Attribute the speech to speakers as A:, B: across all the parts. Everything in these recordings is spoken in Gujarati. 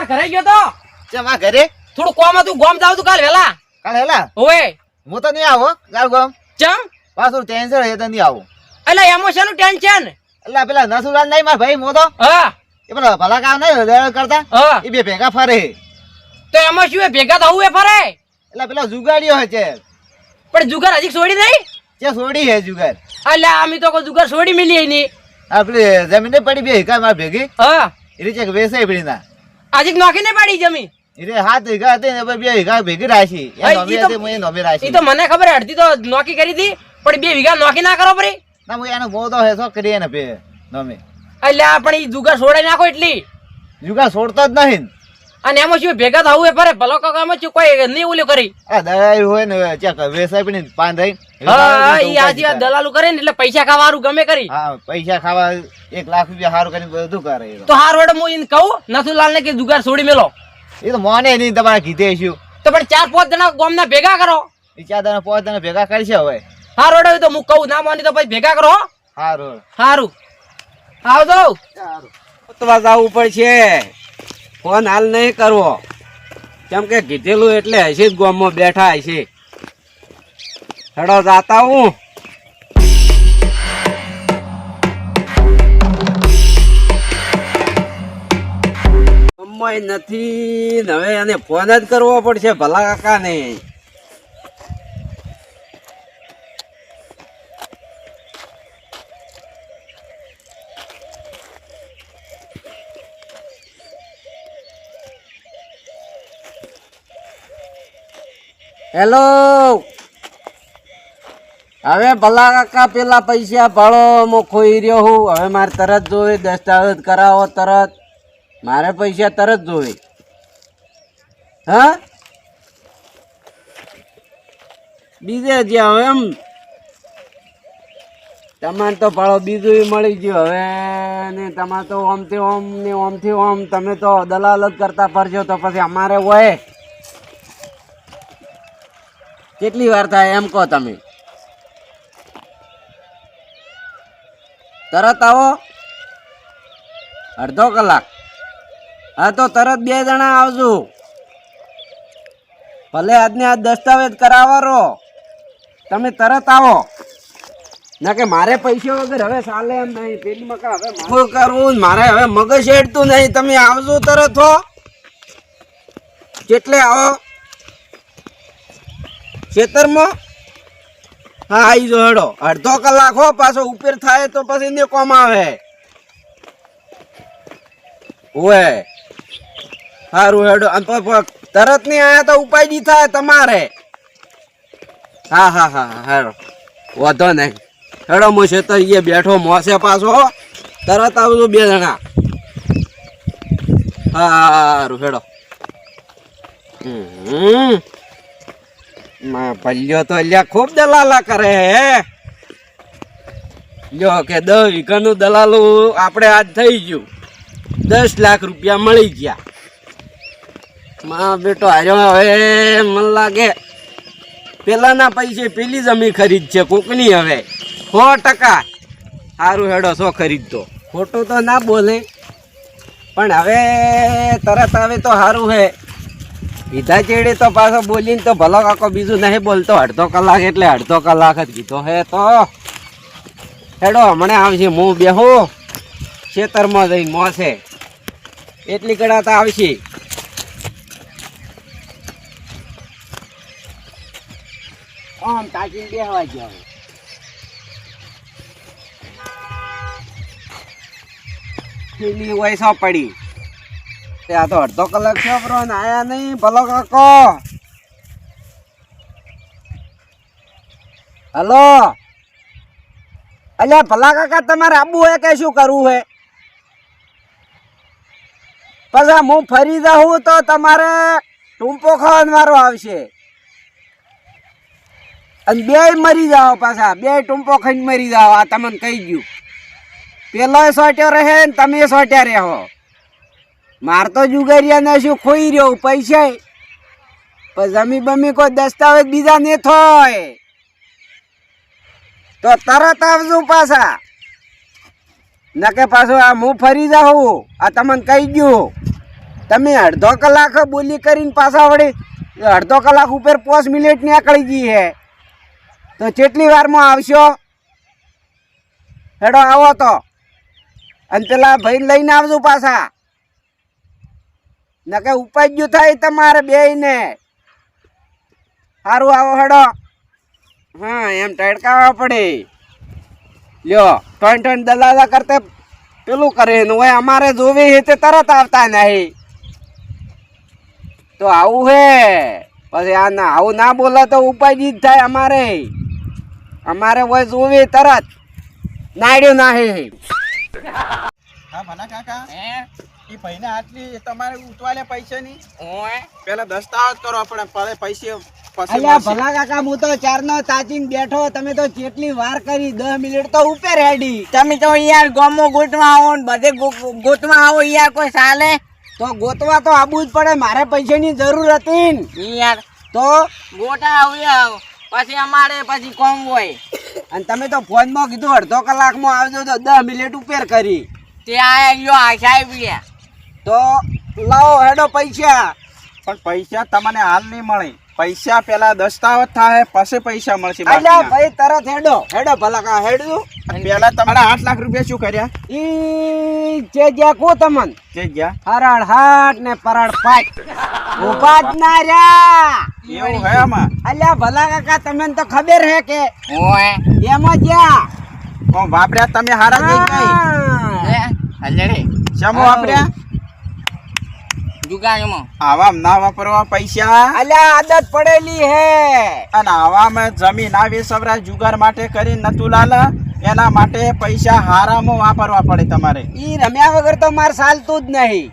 A: તમાર ઘરે ગયો તો
B: ચમ આ ઘરે
A: થોડું કોમ હતું ગોમ જાવ તું કાલ વેલા ઓએ
B: હું તો નહીં આવો ગાલ ગોમ
A: ચમ
B: પાછું ટેન્શન હે તો નહીં આવું
A: એટલે એમોશનનું ટેન્શન
B: એટલે પેલા નસુલાલ નહીં માર ભાઈ મો તો
A: હા
B: એ પેલા ભલા કામ નહીં કરતા
A: હા
B: એ બે ભેગા ફરે
A: તો એમાં શું એ ભેગા થવું એ ફરે
B: એટલે પેલા જુગાડીઓ હે છે
A: પણ જુગાર હજી છોડી નહીં
B: જે છોડી હે જુગાર
A: એટલે અમે તો કોઈ જુગાર છોડી મિલી નહીં
B: આપડે જમીને પડી બે હિકા માર ભેગી
A: હા
B: એ રીતે વેસાઈ પડી ના
A: આજે નોખીને પાડી જમી
B: એટલે 7 હિકા હતી ને બે હિકા ભેગી રાખી એ નોમી હતી હું એ નોમી રાખી
A: ઈ તો મને ખબર અડધી તો નોકી કરી હતી પણ 2 વીઘા નોકી ના કરો પરી
B: ના હું એનો મોદો હે સો કરી ને પે નોમી
A: એટલે આપણે ઈ જુગાર છોડાઈ નાખો એટલી
B: જુગાર છોડતો જ નહીં
A: અને એમાં શું ભેગા થવું એ ફરે ભલો કામ શું કોઈ નહીં ઓલું કરી
B: આ દલાઈ હોય ને ચેક વેસાઈ પડી પાન રહી
A: હા ઈ આજી આ દલાલું કરે ને એટલે પૈસા ખાવાનું ગમે કરી
B: હા પૈસા ખાવા 1 લાખ રૂપિયા હારું કરીને બધું કરે
A: તો હાર વડે હું ઈને કહું નથુલાલ ને કે જુગાર છોડી મેલો
B: એ તો મોને નહીં તમારે કીધે છું
A: તો પણ 4-5 જણા ગામના ભેગા કરો
B: એ 4 જણા 5 જણા ભેગા કરશે હવે
A: હાર વડે તો હું કહું ના માની તો પછી ભેગા કરો
B: હારું
A: હારું આવજો
C: તો જવું પડશે ફોન હાલ નહીં કરવો કેમ કે કીધેલું એટલે હશે જ ગામમાં બેઠા હશે હેડો જાતા હું સમય નથી ને હવે એને ફોન જ કરવો પડશે ભલા કાકા ને હેલો હવે ભલા કાકા પેલા પૈસા ભાડો મો ખોઈ રહ્યો હું હવે મારે તરત જોવે દસ્તાવેજ કરાવો તરત મારે પૈસા તરત જોવે હા બીજે જ્યાં હવે એમ તમારે તો ભાડો બીજું મળી ગયું હવે ને તમારે તો ઓમથી ઓમ ને ઓમથી ઓમ તમે તો દલાલ જ કરતા ફરજો તો પછી અમારે હોય કેટલી વાર થાય એમ કહો તમે તરત આવો અડધો કલાક હા તો તરત 2 જણા આવજો ભલે આજને આજ દસ્તાવેજ કરાવવાનો તમે તરત આવો ના કે મારે પૈસા વગર હવે ચાલે એમ નહીં પેલી મકા હવે શું કરવું મારે હવે મગજ હેડતું નહીં તમે આવજો તરત હો કેટલે આવો ખેતરમાં હા આવી જો હેડો અડધો કલાક હો પાછો ઉપર થાય તો પછી ને કોમ આવે ઓએ સારું હેડો તરત નહીં આયા તો ઉપાય થાય તમારે હા હા હા હેડો વાંધો નહીં હેડો હું ખેતર એ બેઠો મોસે પાછો તરત આવજો 2 જણા સારું હેડો પલ્યો તો અલ્યા ખૂબ દલાલા કરે હે લ્યો કે 10 વીઘાનું દલાલું આપણે આજ થઈ ગયું 10 લાખ રૂપિયા મળી ગયા માં બેટો હાર્યો હવે મને લાગે પેલાના પૈસે પેલી જમીન ખરીદ છે કોકની હવે 100% સારું હેડો શો ખરીદતો ખોટું તો ના બોલે પણ હવે તરત આવે તો સારું હે બીજા ચેડે તો પાછો બોલીને તો ભલો કાકો બીજું નહીં બોલતો અડધો કલાક એટલે અડધો કલાક જ કીધો હે તો હેડો હમણે આવશે હું બેહું ખેતરમાં જઈને મોસે એટલી કડા તો આવશે આમ તાકીને બેહવા ગયો પેલી વયસો પડી આ તો અડધો કલાક થયો બ્રો ને આયા નહીં ભલો કાકો હલો અલ્યા ભલા કાકા તમારે આબુ હે કે શું કરવું હે પછી હું ફરી જાઉં તો તમારે ટૂંપો ખાવાનો વારો આવશે અને 2 મરી જાઓ પાછા 2 ટૂંપો ખાઈને મરી જાઓ આ તમને કહી ગયું પેલો સોટ્યો રહે ને તમે સોટ્યા રહો માર તો જુગારિયા ને શું ખોઈ રહ્યો પૈસા પણ જમી બમી કોઈ દસ્તાવેજ બીજા ને થાય તો તરત આવજો પાછા નકે પાછું આ હું ફરી જાઉં આ તમને કહી ગયું તમે અડધો કલાક બોલી કરીને પાછા વળી અડધો કલાક ઉપર 5 મિનિટ નીકળી ગઈ હે તો કેટલી વારમાં આવશો? હેડો આવો તો અને પેલા ભાઈ લઈને આવજો પાછા, નકે ઉપાડ્યું થાય તમારે બેયને. સારું આવો હેડો. હા એમ ટડકાવા પડે. લ્યો ટણ દલાલા કરતે પેલું કરે ને હોય અમારે જોવે તે તરત આવતા નહીં. તો આવું હે પછી આ ના આવું ના બોલે તો ઉપાય જ થાય અમારે હોય જોવે તરત નાડ્યું નાહી.
D: હા ભલા કાકા એ ભાઈને આટલી તમારે ઉતવાલે પૈસા ની પેલા દસ્તાવેજ કરો આપણે પૈસે
C: અલ્યા ભલા કાકા હું તો ચારનો તાચીને બેઠો, તમે તો કેટલી વાર કરી 10 મિનિટ તો ઉપર હેડી.
A: તમે તો યાર ગોમો ગોતવા આવો ને બધે ગોતવા આવો યાર, કોઈ ચાલે?
C: તો ગોતવા તો આબુ જ પડે, મારે પૈસાની જરૂર હતી ને.
A: યાર
C: તો
A: ગોટા આવ પછી અમારે પછી કોમ હોય.
C: અને તમે તો ફોનમાં કીધું અડધો કલાકમાં આવજો તો 10 મિનિટ ઉપર કરી.
A: તે આયા ગયો આ સાહેબ
C: તો લાવો હેડો પૈસા.
D: પણ પૈસા તમને હાલ નહીં મળે, પૈસા પેલા દસ્તાવેજ થાય પછી પૈસા મળશે.
C: અલ્યા ભાઈ તરત હેડો ભલા કા હેડજો.
D: પેલા તમારા 8 લાખ રૂપિયા શું કર્યા?
C: ઈ જે જ્યાં કો તમન
D: જે ગયા
C: હરાડ હાટ ને પરાડ પાટ ઉભા જ ના રહ્યા.
D: એવું હે આમાં?
C: અલ્યા ભલા કાકા તમને તો ખબર હે કે
A: ઓય
C: એમાં જ્યાં
D: કોણ વાપર્યા તમે? હારા જઈ ગઈ
A: હલડે
D: શેમાં વાપર્યા?
A: દુકાનમાં.
D: આવામ ના વાપરવા પૈસા,
C: અલ્યા આદત પડેલી હે.
D: અને આવામાં જમીન આવી સવરા જુગાર માટે કરી નતું લાલા, એના માટે પૈસા હારામાં વાપરવા પડે તમારે.
C: ઈ રમ્યા વગર તો માર ચાલતું જ નહીં.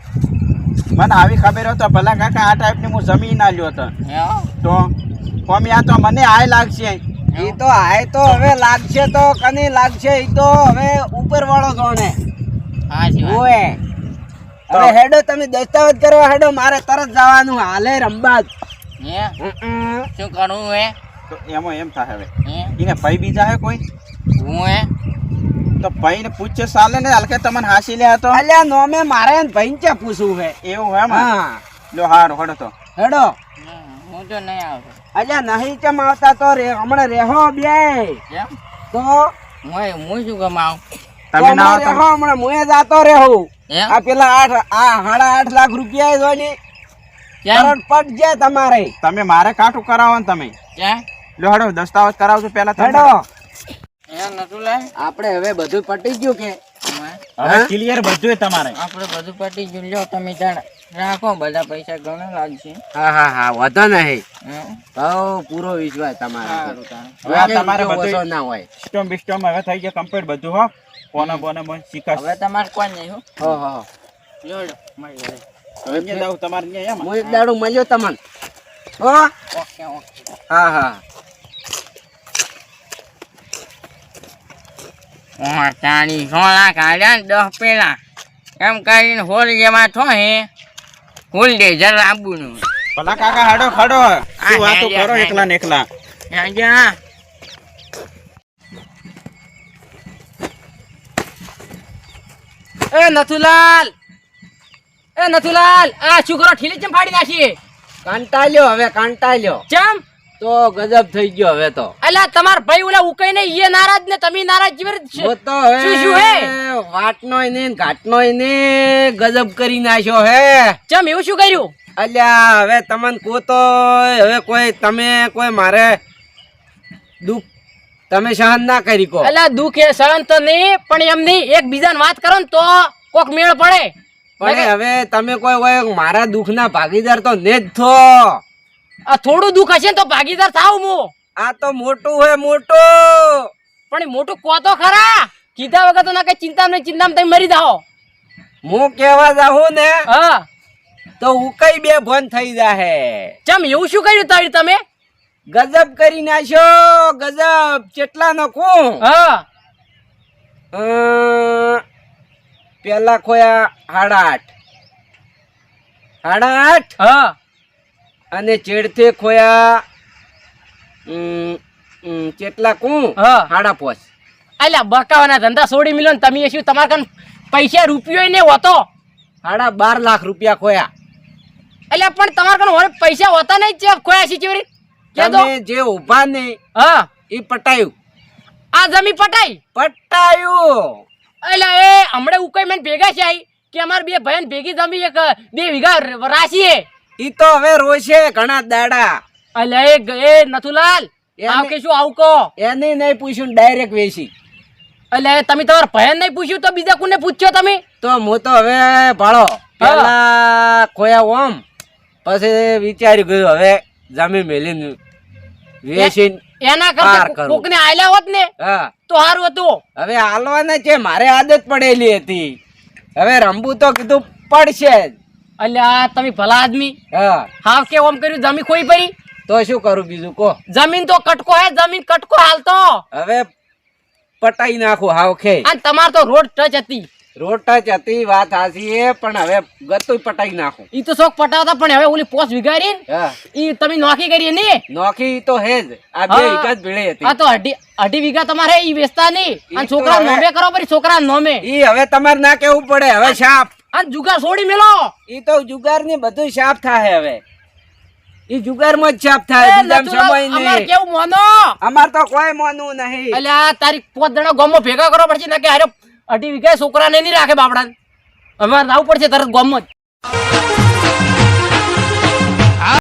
D: મને આવી ખબર હોય તો ભલા કાકા આ ટાઈપની હું જમીન આલ્યો હતો તો કોમી આ તો મને આય લાગશે.
C: ઈ તો આય તો હવે લાગશે તો કની લાગશે ઈ તો હવે ઉપર વાળો જોણે. ઓએ હવે હેડો તમે દસ્તાવેજ કરવા હેડો, મારે તરત જવાનું હાલે રંબાદ.
A: શું કરવું હે?
D: તો એમાં એમ થાય હવે એને ભાઈ બીજા હે કોઈ? તો ભાઈ ને પૂછે ચાલે ને હલકે તમને હાસી લે તો.
C: અલ્યા નોમે મારે ભાઈ ચા પૂછવું હે.
D: એવું હે?
C: હા
D: લો હારું હેડો તો
C: હેડો.
A: હું તો નહીં આવતો.
C: અલ્યા નહીં ચમ આવતા તો હમણાં રેહો બે તો
A: હું શું કમાઉં?
D: તમે ના આવો
C: રેહો હમણાં મુએ જાતો રહેવું. આ પેલા 8.5 લાખ રૂપિયા જોઈ તરત પટ જાય તમારે.
D: તમે મારે કાઠું કરાવો ને તમે. લો હેડો દસ્તાવેજ કરાવજો પેલા
C: હેડો.
A: આપણે
C: આપણે હવે બધું પટી ગયું કે
D: હવે ક્લિયર બધું તમારે.
A: બધું પટી ગયું. લ્યો તમે જાણ રાખો, બધા પૈસા ઘણા લાગશે.
C: હા વધો નહીં. પૂરો વિશ્વાસ તમારે.
D: હવે તમારે બધું
C: ના હોય.
D: સિસ્ટમ બિસ્ટમ હવે થઈ ગયા કમ્પ્લીટ બધું. હો કોના બોને મને શીખાશ.
A: હવે તમારે કોઈ નહીં હો.
C: હવે
D: અહીંયા જાવ તમારે અહીંયા એમ.
C: હું એક દાડું મળ્યો તમને. હો
A: ઓકે
C: હા
A: ચાલી સોના કાઢ્યા 10 પેલા એમ કરીને હોલ જેમાં થો હે હોલ દે જરા આબુનું.
D: ભલા કાકા હાડો ખડો શું વાતો કરો એકલા ને એકલા.
A: એ નથુલાલ આ શું કરો? ઠીલી ચમ ફાડી નાખી?
C: કાંટાલ્યો હવે કાંટાલ્યો.
A: ચમ
C: તો ગજબ થઈ ગયો હવે તો.
A: અલ્યા તમાર ભાઈ ઓલા ઉકઈ ને ઈએ નારાજ ને તમે નારાજ જીવર
C: वो तो है
A: શું હે?
C: વાટનોય ને ઘાટનોય ને ગજબ કરી નાખ્યો હે.
A: ચમ એવું શું કર્યું?
C: અલ્યા હવે તમને કો તો હવે તમે કોઈ મારે દુઃખ તમે સહન ના કરી કો.
A: અલ્યા દુઃખ એ સહન તો નહીં, પણ એમ નહીં એક બીજાને વાત કરો ને તો કોક મેળ પડે.
C: પણ હવે તમે કોઈ મારા દુઃખના ભાગીદાર તો ને જ થો.
A: આ થોડું દુઃખ હશે ને તો ભાગીદાર થાવ હું.
C: આ તો મોટું હે મોટું.
A: પણ એ મોટું કો તો ખરા, કીધા વગર તો ના કઈ ચિંતા તમે મરી જાઓ.
C: હું કેવા જાઉં ને
A: હા
C: તો ઉકઈ બે ભન થઈ જાહે.
A: ચમ એવું શું કર્યું તારી તમે?
C: ગજબ કરી નાખ્યો ગજબ. કેટલા નો કું?
A: હા
C: પેલા ખોયા 8.5
A: હા
C: અને ચેડથે ખોયા કેટલા કું?
A: હા
C: 5.5.
A: અલ્યા બકાવાના ધંધા છોડી મિલો ને તમે શું તમારે કન પૈસા રૂપિયો ને હોતો?
C: 12 લાખ રૂપિયા ખોયા.
E: એટલે પણ તમારે કને હોય પૈસા હોતા નહીં છે ખોયા છે ચીવરી કે દો
C: તમે જે ઊભા ને
E: હા
C: ઈ પટાયું
E: આ જમી પટાઈ
C: પટાયું
E: એટલે એ હમણે ઉકઈ મને ભેગા છે આઈ કે અમાર બે ભાઈ ભેગી જમી એક 2 વીઘા રાશી હે
C: ઈ તો હવે રોશે ઘણા દાડા
E: એટલે એ નથુલાલ આવ કે શું આવ કો
C: એને નહીં પૂછ્યું ડાયરેક્ટ વેચી
E: એટલે તમે તમારા ભાઈ નહીં પૂછ્યું તો બીજા કોને પૂછ્યો તમે
C: તો હું તો હવે ભાળો પેલા ખોયા ઓમ પછી વિચાર્યું ગયું હવે જમીન મેલીને વેચીને
E: એના
C: પાર
E: કરતા
C: કરું.
E: કોકને આલ્યા હોત ને
C: હા
E: તો સારું હતું
C: હવે હાલવાના છે મારે આદત પડેલી હતી હવે રમવું તો કીધું પડશે જ
E: એટલે આ તમે ભલા આદમી
C: હા
E: હાવ કે ઓમ કર્યું જમી ખોઈ પડી
C: તો શું કરું બીજું કહો
E: જમીન તો કટકો હે જમીન કટકો હાલતો
C: હવે પટાઈ નાખું હાવ ખે
E: અને તમાર તો રોડ ટચ હતી
C: રોટા જતી વાત હાસી એ પણ હવે ગતું પટાઈ નાખું
E: ઈ તો શોખ પટાવતા પણ હવે ઓલી પોસ્ટ વિગાડી
C: હા
E: ઈ તમે નોખી કરી ને
C: નોખી તો હે જ આ બે
E: હા.
C: એક જ ભીળી હતી
E: આ તો અઢી વીઘા તમારે ઈ વેચતા નહીં
C: ઈ
E: અને
C: તો
E: છોકરા
C: હવે-
E: નોમે કરો પરી છોકરા નોમે
C: ઈ હવે તમારે ના કેવું પડે હવે શાપ
E: અને જુગાર છોડી મેલો
C: ઈ તો જુગાર ને બધું શાપ થાય હવે ઈ જુગાર માં જ શાપ થાય
E: એ
C: બીજામાં
E: નથુલાલ,
C: સમય
E: અમાર
C: નહીં
E: કેવું મોનો
C: અમાર તો કોઈ મોનવું નહીં
E: એટલે આ તારી 5 જણા ગામમાં ભેગા કરો પડશે ને કે અરે 2.5 વીઘા છોકરાને નહીં રાખે બાપડા અમારે આવવું પડશે તરત ગામમાં જ